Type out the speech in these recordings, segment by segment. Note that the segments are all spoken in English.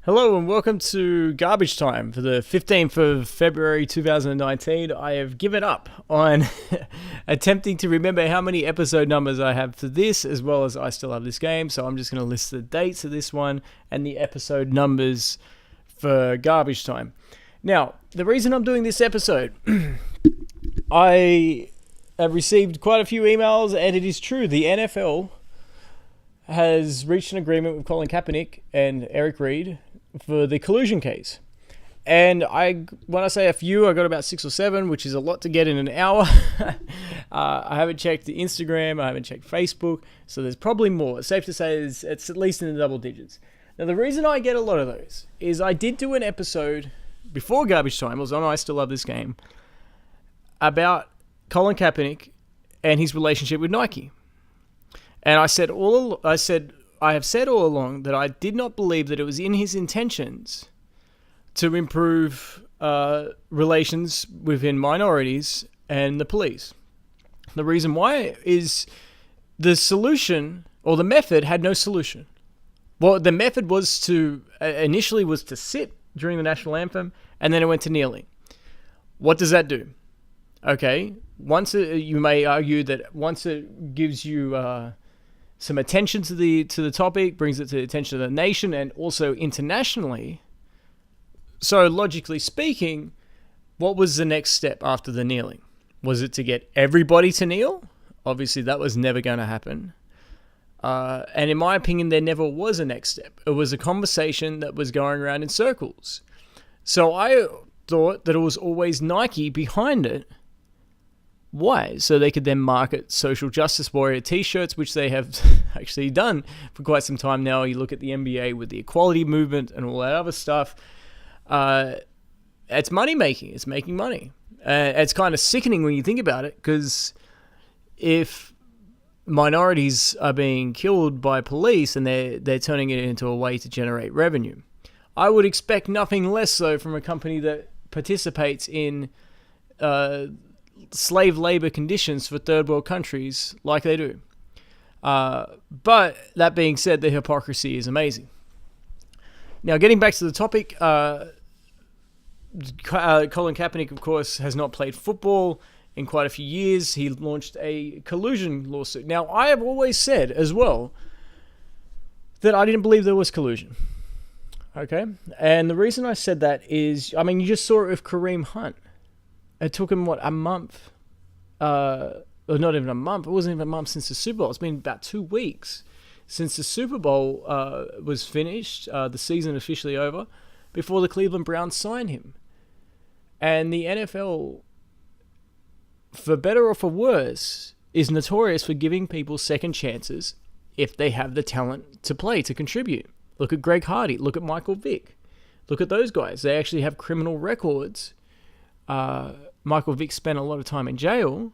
Hello and welcome to Garbage Time for the 15th of February 2019. I have given up on attempting to remember how many episode numbers I have for this, as well as I still love this game. So I'm just going to list the dates of this one and the episode numbers for Garbage Time. Now, the reason I'm doing this episode, I have received quite a few emails, and it is true, the NFL has reached an agreement with Colin Kaepernick and Eric Reid for the collusion case. And when I say a few, I got about 6 or 7, which is a lot to get in an hour. I haven't checked the Instagram, I haven't checked Facebook, so there's probably more. It's safe to say it's at least in the double digits. Now, the reason I get a lot of those is I did do an episode before Garbage Time, it was on I Still Love This Game, about Colin Kaepernick and his relationship with Nike. And I have said all along that I did not believe that it was in his intentions to improve relations within minorities and the police. The reason why is the solution, or the method, had no solution. Well, the method was initially to sit during the national anthem, and then it went to kneeling. What does that do? Okay, you may argue that once it gives you some attention to the topic, brings it to the attention of the nation and also internationally. So logically speaking, what was the next step after the kneeling? Was it to get everybody to kneel? Obviously, that was never going to happen. And in my opinion, there never was a next step. It was a conversation that was going around in circles. So I thought that it was always Nike behind it. Why? So they could then market social justice warrior t-shirts, which they have actually done for quite some time now. You look at the NBA with the equality movement and all that other stuff. It's money making. It's making money. It's kind of sickening when you think about it, because if minorities are being killed by police and they're turning it into a way to generate revenue, I would expect nothing less so from a company that participates in slave labor conditions for third world countries like they do. But that being said, the hypocrisy is amazing. Now, getting back to the topic, Colin Kaepernick, of course, has not played football in quite a few years. He launched a collusion lawsuit. Now, I have always said as well that I didn't believe there was collusion. Okay? And the reason I said that is, you just saw it with Kareem Hunt. It took him, a month? Or not even a month. It wasn't even a month since the Super Bowl. It's been about 2 weeks since the Super Bowl was finished, the season officially over, before the Cleveland Browns signed him. And the NFL, for better or for worse, is notorious for giving people second chances if they have the talent to play, to contribute. Look at Greg Hardy. Look at Michael Vick. Look at those guys. They actually have criminal records. Michael Vick spent a lot of time in jail,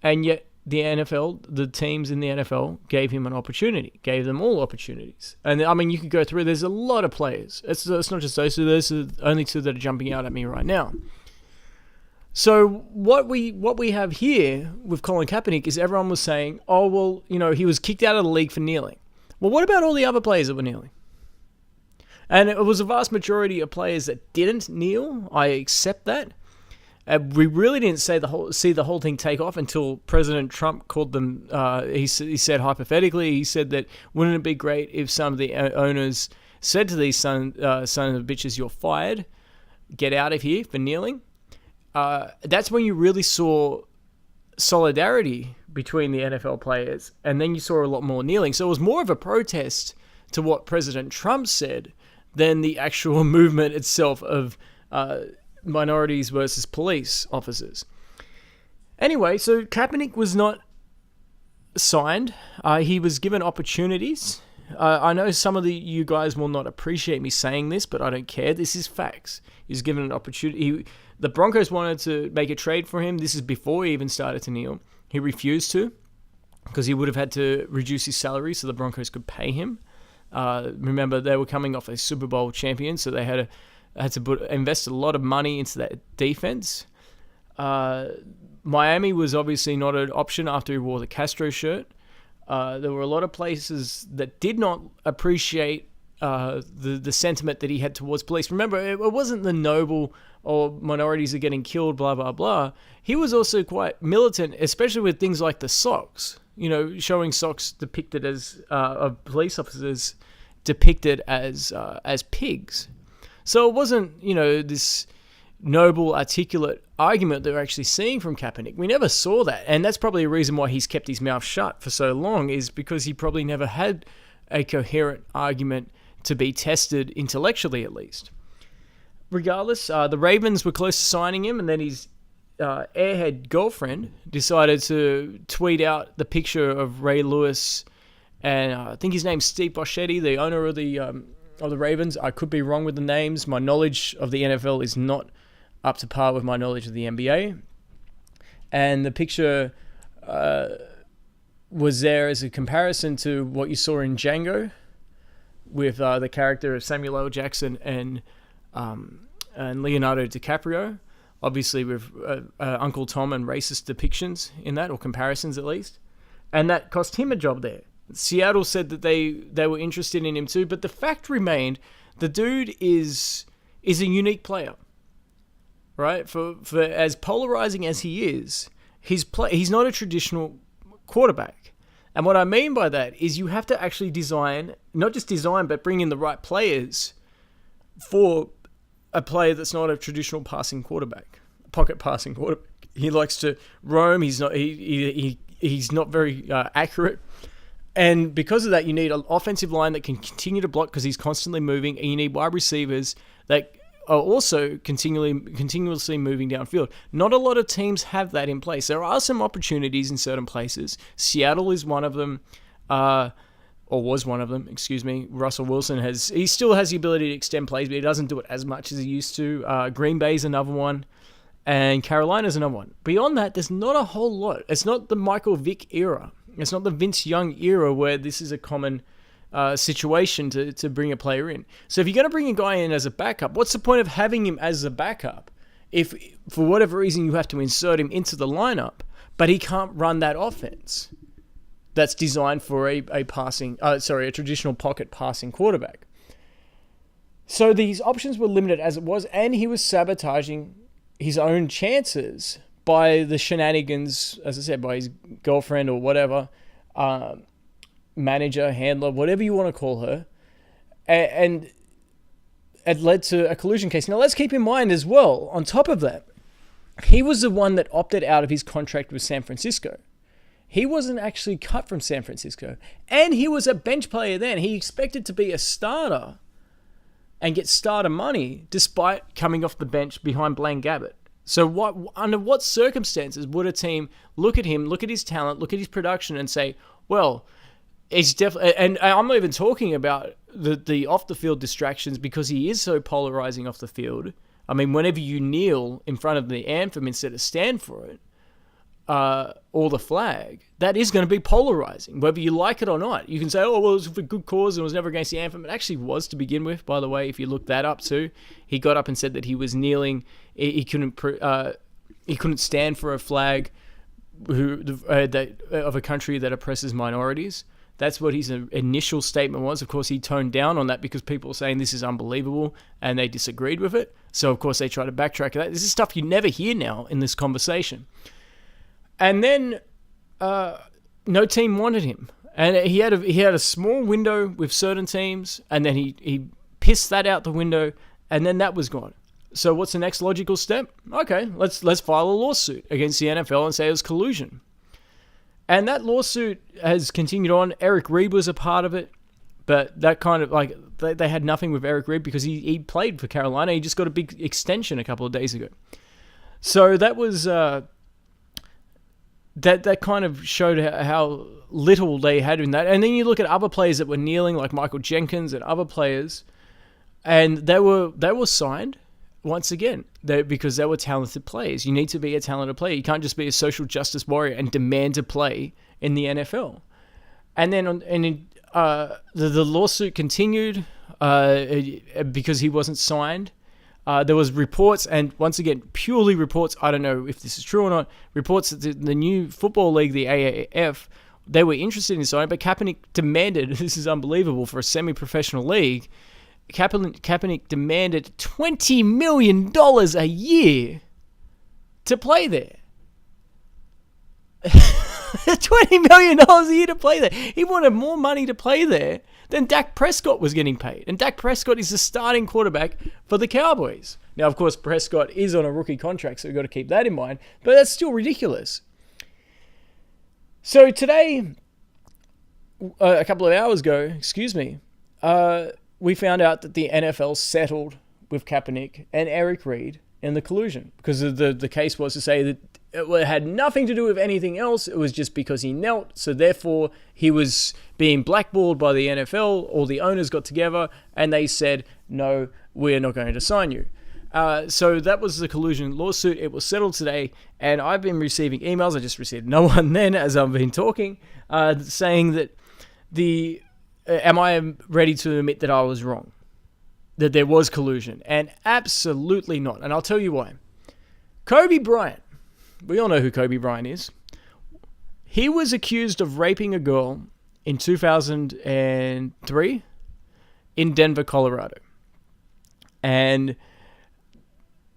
and yet the NFL, the teams in the NFL, gave him an opportunity, gave them all opportunities. And you could go through, there's a lot of players. It's not just those two, those are the only two that are jumping out at me right now. So what we have here with Colin Kaepernick is everyone was saying, oh, well, he was kicked out of the league for kneeling. Well, what about all the other players that were kneeling? And it was a vast majority of players that didn't kneel. I accept that. We really didn't see the whole thing take off until President Trump called them. He said hypothetically, he said that wouldn't it be great if some of the owners said to these son of bitches, you're fired, get out of here for kneeling. That's when you really saw solidarity between the NFL players, and then you saw a lot more kneeling. So it was more of a protest to what President Trump said than the actual movement itself of minorities versus police officers. Anyway, so Kaepernick was not signed. He was given opportunities. I know some of you guys will not appreciate me saying this, but I don't care. This is facts. He was given an opportunity. The Broncos wanted to make a trade for him. This is before he even started to kneel. He refused to, because he would have had to reduce his salary so the Broncos could pay him. Remember, they were coming off a Super Bowl champion, so they had to invest a lot of money into that defense. Miami was obviously not an option after he wore the Castro shirt. There were a lot of places that did not appreciate the sentiment that he had towards police. Remember, it wasn't the noble or minorities are getting killed, blah, blah, blah. He was also quite militant, especially with things like the socks, showing socks depicted as, of police officers depicted as pigs. So it wasn't, this noble, articulate argument that we're actually seeing from Kaepernick. We never saw that. And that's probably a reason why he's kept his mouth shut for so long, is because he probably never had a coherent argument to be tested intellectually, at least. Regardless, the Ravens were close to signing him, and then his airhead girlfriend decided to tweet out the picture of Ray Lewis, and I think his name's Steve Boschetti, the owner of the Ravens. I could be wrong with the names. My knowledge of the NFL is not up to par with my knowledge of the NBA. And the picture was there as a comparison to what you saw in Django, with the character of Samuel L. Jackson and Leonardo DiCaprio, obviously with Uncle Tom and racist depictions in that, or comparisons at least. And that cost him a job there. Seattle said that they were interested in him too, but the fact remained, the dude is a unique player, right? For as polarizing as he is, he's not a traditional quarterback. And what I mean by that is you have to actually not just design, but bring in the right players for a player that's not a traditional pocket passing quarterback. He likes to roam. He's not very accurate. And because of that, you need an offensive line that can continue to block because he's constantly moving, and you need wide receivers that are also continuously moving downfield. Not a lot of teams have that in place. There are some opportunities in certain places. Seattle is one of them, or was one of them, excuse me. Russell Wilson he still has the ability to extend plays, but he doesn't do it as much as he used to. Green Bay's another one, and Carolina's another one. Beyond that, there's not a whole lot. It's not the Michael Vick era. It's not the Vince Young era where this is a common situation to bring a player in. So if you're going to bring a guy in as a backup, what's the point of having him as a backup if for whatever reason you have to insert him into the lineup, but he can't run that offense that's designed for a traditional pocket passing quarterback? So these options were limited as it was, and he was sabotaging his own chances by the shenanigans, as I said, by his girlfriend or whatever, manager, handler, whatever you want to call her, and it led to a collusion case. Now, let's keep in mind as well, on top of that, he was the one that opted out of his contract with San Francisco. He wasn't actually cut from San Francisco, and he was a bench player then. He expected to be a starter and get starter money despite coming off the bench behind Blaine Gabbert. So under what circumstances would a team look at him, look at his talent, look at his production and say, well, he's definitely, and I'm not even talking about the off-the-field distractions because he is so polarizing off the field. I mean, whenever you kneel in front of the anthem instead of stand for it, or the flag, that is going to be polarizing, whether you like it or not. You can say, oh, well, it was for good cause and it was never against the anthem. It actually was to begin with, by the way, if you look that up too. He got up and said that he was kneeling. He couldn't stand for a flag of a country that oppresses minorities. That's what his initial statement was. Of course, he toned down on that because people were saying this is unbelievable and they disagreed with it. So, of course, they try to backtrack that. This is stuff you never hear now in this conversation. And then no team wanted him. And he had a small window with certain teams, and then he pissed that out the window, and then that was gone. So what's the next logical step? Okay, let's file a lawsuit against the NFL and say it was collusion. And that lawsuit has continued on. Eric Reed was a part of it, but that kind of like they had nothing with Eric Reed because he played for Carolina. He just got a big extension a couple of days ago. So that was that kind of showed how little they had in that. And then you look at other players that were kneeling, like Michael Jenkins and other players, and they were signed. Once again, because they were talented players. You need to be a talented player. You can't just be a social justice warrior and demand to play in the NFL. And then the lawsuit continued because he wasn't signed. There was reports, and once again, purely reports. I don't know if this is true or not. Reports that the new football league, the AAF, they were interested in signing, but Kaepernick demanded, this is unbelievable for a semi-professional league, Kaepernick demanded $20 million a year to play there. $20 million a year to play there. He wanted more money to play there than Dak Prescott was getting paid. And Dak Prescott is the starting quarterback for the Cowboys. Now, of course, Prescott is on a rookie contract, so we've got to keep that in mind. But that's still ridiculous. So today, a couple of hours ago, we found out that the NFL settled with Kaepernick and Eric Reid in the collusion. Because the case was to say that it had nothing to do with anything else. It was just because he knelt. So therefore, he was being blackballed by the NFL. All the owners got together and they said, no, we're not going to sign you. So that was the collusion lawsuit. It was settled today. And I've been receiving emails. I just received no one then as I've been talking, saying that am I ready to admit that I was wrong? That there was collusion? And absolutely not. And I'll tell you why. Kobe Bryant. We all know who Kobe Bryant is. He was accused of raping a girl in 2003 in Denver, Colorado. And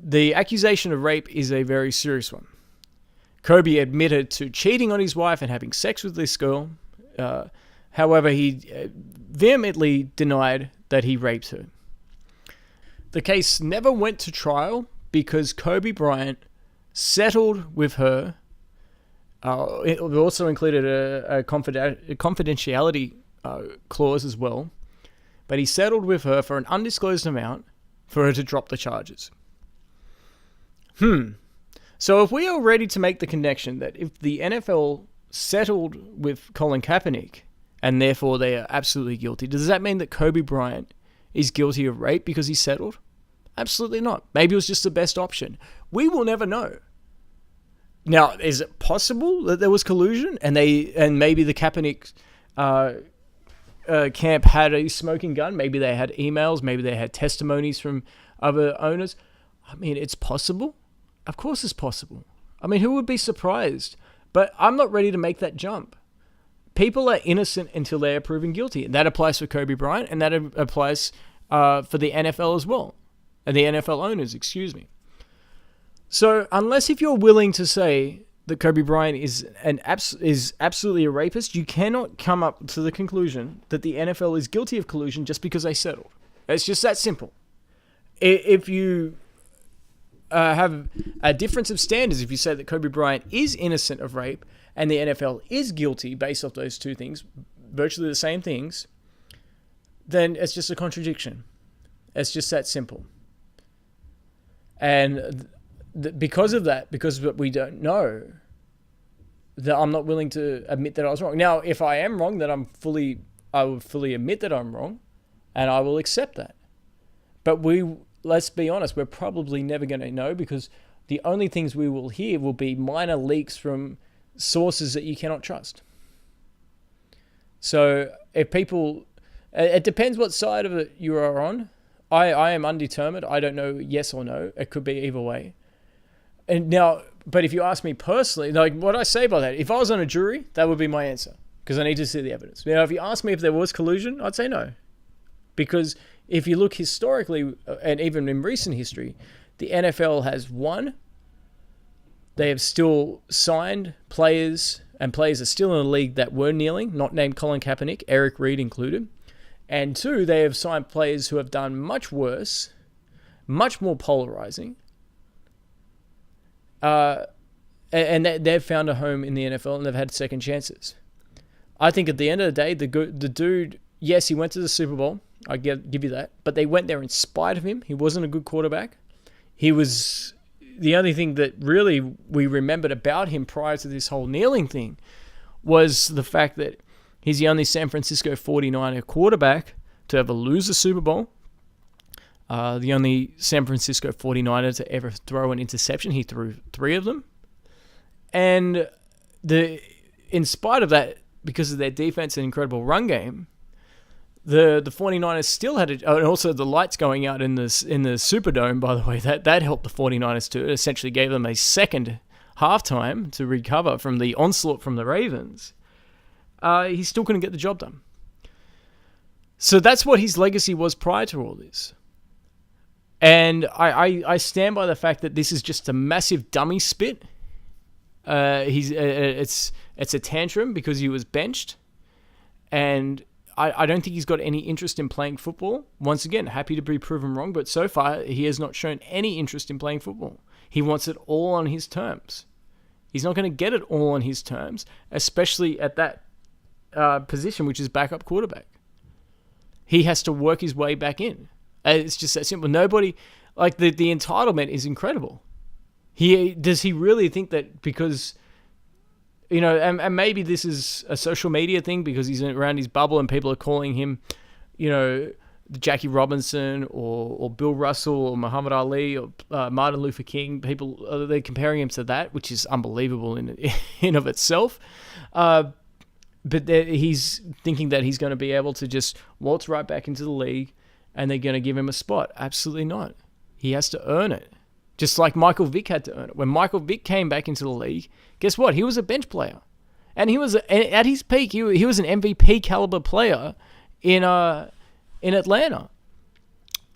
the accusation of rape is a very serious one. Kobe admitted to cheating on his wife and having sex with this girl. However, he vehemently denied that he raped her. The case never went to trial because Kobe Bryant settled with her. It also included a confidentiality clause as well. But he settled with her for an undisclosed amount for her to drop the charges. So if we are ready to make the connection that if the NFL settled with Colin Kaepernick and therefore they are absolutely guilty, does that mean that Kobe Bryant is guilty of rape because he settled? Absolutely not. Maybe it was just the best option. We will never know. Now, is it possible that there was collusion and maybe the Kaepernick camp had a smoking gun? Maybe they had emails. Maybe they had testimonies from other owners. I mean, it's possible. Of course it's possible. I mean, who would be surprised? But I'm not ready to make that jump. People are innocent until they are proven guilty. And that applies for Kobe Bryant, and that applies for the NFL as well. And the NFL owners, So unless if you're willing to say that Kobe Bryant is absolutely a rapist, you cannot come up to the conclusion that the NFL is guilty of collusion just because they settled. It's just that simple. If you have a difference of standards, if you say that Kobe Bryant is innocent of rape and the NFL is guilty based off those two things, virtually the same things, then it's just a contradiction. It's just that simple. And because of that, because we don't know, that I'm not willing to admit that I was wrong. Now, if I am wrong, then I would fully admit that I'm wrong, and I will accept that. But let's be honest, we're probably never going to know because the only things we will hear will be minor leaks from sources that you cannot trust. So if people, it depends what side of it you are on. I am undetermined. I don't know yes or no. It could be either way. And now, but if you ask me personally, like what I say by that, if I was on a jury, that would be my answer because I need to see the evidence. Now, if you ask me if there was collusion, I'd say no. Because if you look historically, and even in recent history, the NFL has won. They have still signed players, and players are still in a league that were kneeling, not named Colin Kaepernick, Eric Reid included. And two, they have signed players who have done much worse, much more polarizing. And they've found a home in the NFL and they've had second chances. I think at the end of the day, the dude, yes, he went to the Super Bowl. I give you that. But they went there in spite of him. He wasn't a good quarterback. He was the only thing that really we remembered about him prior to this whole kneeling thing was the fact that he's the only San Francisco 49er quarterback to ever lose a Super Bowl. The only San Francisco 49er to ever throw an interception. He threw 3 of them. And in spite of that, because of their defense and incredible run game, the 49ers still had it, and also the lights going out in the Superdome, by the way, that helped the 49ers too. It essentially gave them a second halftime to recover from the onslaught from the Ravens. he still couldn't get the job done. So that's what his legacy was prior to all this. And I stand by the fact that this is just a massive dummy spit. It's a tantrum because he was benched, and I don't think he's got any interest in playing football. Once again, happy to be proven wrong, but so far he has not shown any interest in playing football. He wants it all on his terms. He's not going to get it all on his terms, especially at that position, which is backup quarterback. He has to work his way back in. It's just that simple. Nobody, like the entitlement is incredible. Does he really think that because, and maybe this is a social media thing because he's around his bubble and people are calling him, Jackie Robinson or Bill Russell or Muhammad Ali or Martin Luther King. People, they're comparing him to that, which is unbelievable in of itself. But he's thinking that he's going to be able to just waltz right back into the league and they're going to give him a spot. Absolutely not. He has to earn it. Just like Michael Vick had to earn it. When Michael Vick came back into the league, guess what? He was a bench player. And he was, at his peak, he was an MVP caliber player in Atlanta.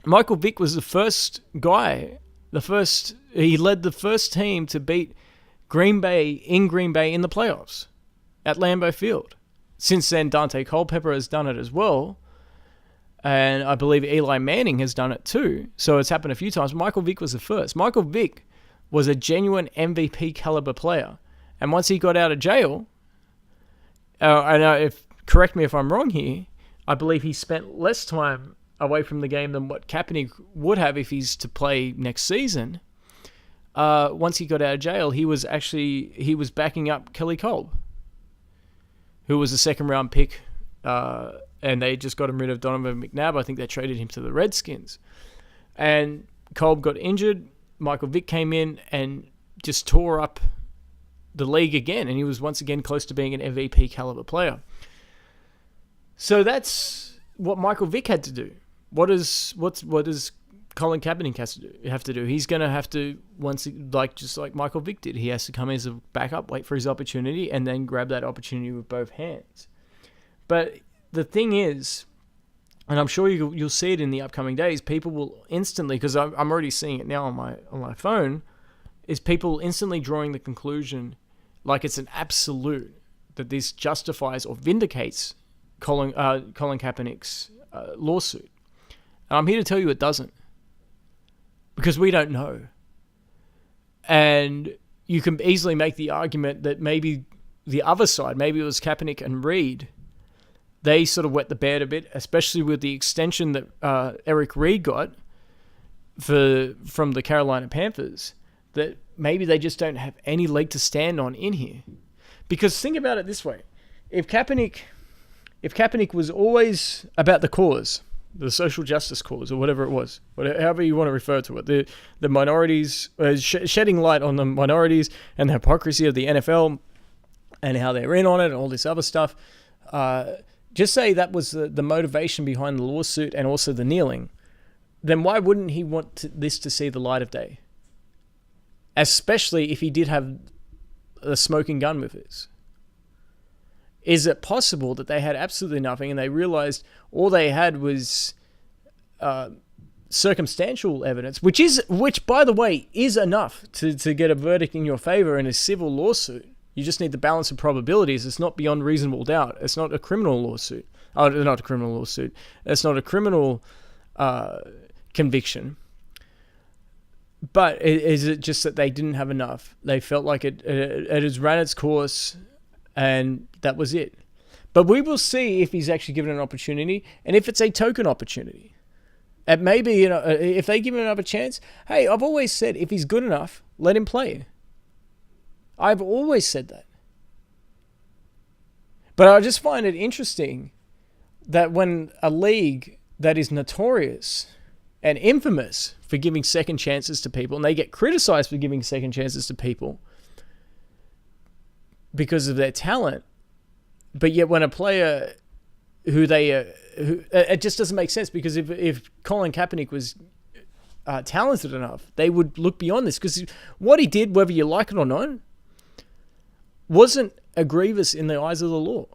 Michael Vick was the first guy, he led the first team to beat Green Bay in the playoffs at Lambeau Field. Since then, Dante Culpepper has done it as well. And I believe Eli Manning has done it too. So it's happened a few times. Michael Vick was the first. Michael Vick was a genuine MVP caliber player. And once he got out of jail, correct me if I'm wrong here, I believe he spent less time away from the game than what Kaepernick would have if he's to play next season. Once he got out of jail, he was backing up Kelly Kolb, who was a second-round pick, and they just got him rid of Donovan McNabb. I think they traded him to the Redskins. And Kolb got injured. Michael Vick came in and just tore up the league again, and he was once again close to being an MVP caliber player. So that's what Michael Vick had to do. What does Colin Kaepernick have to do? He's going to have to, just like Michael Vick did, he has to come as a backup, wait for his opportunity, and then grab that opportunity with both hands. But the thing is, and I'm sure you'll see it in the upcoming days, people will instantly, because I'm already seeing it now on my phone, is people instantly drawing the conclusion, like it's an absolute, that this justifies or vindicates Colin Kaepernick's lawsuit. And I'm here to tell you it doesn't. Because we don't know. And you can easily make the argument that maybe the other side, maybe it was Kaepernick and Reed, they sort of wet the bed a bit, especially with the extension that Eric Reed got from the Carolina Panthers, that maybe they just don't have any leg to stand on in here. Because think about it this way. If Kaepernick was always about the cause, the social justice cause, or whatever it was, however you want to refer to it, the minorities, shedding light on the minorities and the hypocrisy of the NFL and how they're in on it and all this other stuff, just say that was the motivation behind the lawsuit and also the kneeling, then why wouldn't he want this to see the light of day? Especially if he did have a smoking gun with this. Is it possible that they had absolutely nothing and they realized all they had was circumstantial evidence, which by the way is enough to get a verdict in your favor in a civil lawsuit? You just need the balance of probabilities. It's not beyond reasonable doubt. It's not a criminal lawsuit. Oh, not a criminal lawsuit. It's not a criminal conviction. But is it just that they didn't have enough? They felt like it has ran its course, and that was it. But we will see if he's actually given an opportunity, and if it's a token opportunity. And maybe, if they give him another chance, hey, I've always said if he's good enough, let him play. I've always said that. But I just find it interesting that when a league that is notorious and infamous for giving second chances to people, and they get criticized for giving second chances to people because of their talent, but yet when a player it just doesn't make sense, because if Colin Kaepernick was talented enough, they would look beyond this, because what he did, whether you like it or not, wasn't egregious in the eyes of the law.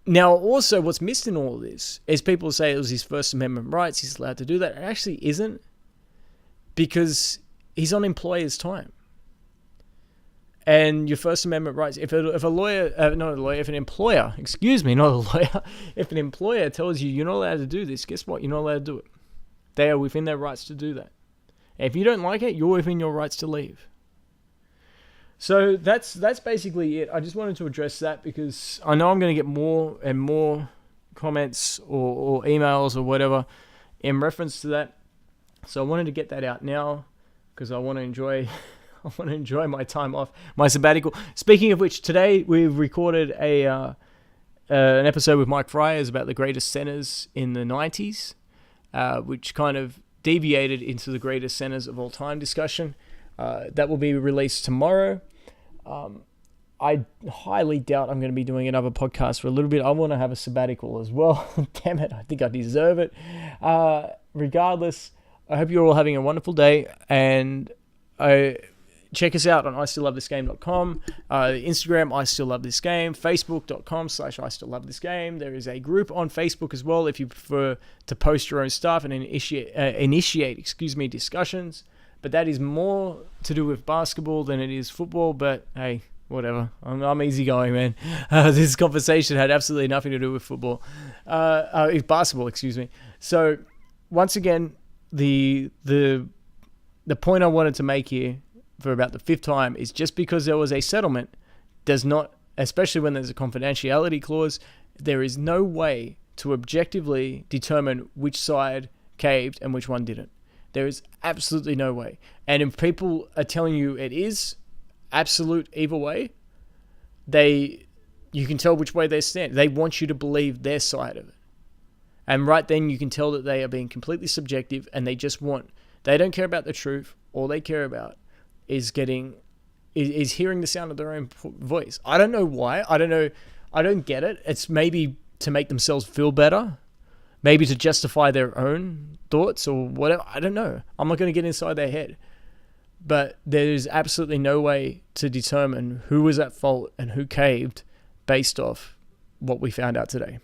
Now, also, what's missed in all of this is people say it was his First Amendment rights, he's allowed to do that. It actually isn't, because he's on employer's time. And your First Amendment rights, if an employer, if an employer tells you you're not allowed to do this, guess what? You're not allowed to do it. They are within their rights to do that. If you don't like it, you're within your rights to leave. So that's basically it. I just wanted to address that because I know I'm going to get more and more comments or emails or whatever in reference to that. So I wanted to get that out now because I want to enjoy my time off, my sabbatical. Speaking of which, today we've recorded an episode with Mike Fryers about the greatest centers in the 90s, which kind of deviated into the greatest centers of all time discussion. That will be released tomorrow. I highly doubt I'm going to be doing another podcast for a little bit. I want to have a sabbatical as well. Damn it, I think I deserve it. Regardless, I hope you're all having a wonderful day, and check us out on istilllovethisgame.com, Instagram, I Still Love This Game, facebook.com/I Still Love This Game. There is a group on Facebook as well if you prefer to post your own stuff and initiate discussions. But that is more to do with basketball than it is football. But hey, whatever. I'm easygoing, man. This conversation had absolutely nothing to do with football. Basketball, excuse me. So once again, the point I wanted to make here for about the fifth time is just because there was a settlement does not, especially when there's a confidentiality clause, there is no way to objectively determine which side caved and which one didn't. There is absolutely no way. And if people are telling you it is absolute either way, you can tell which way they stand. They want you to believe their side of it. And right then you can tell that they are being completely subjective and they don't care about the truth. All they care about is hearing the sound of their own voice. I don't know why. I don't get it. It's maybe to make themselves feel better. Maybe to justify their own thoughts or whatever. I don't know. I'm not going to get inside their head. But there's absolutely no way to determine who was at fault and who caved based off what we found out today.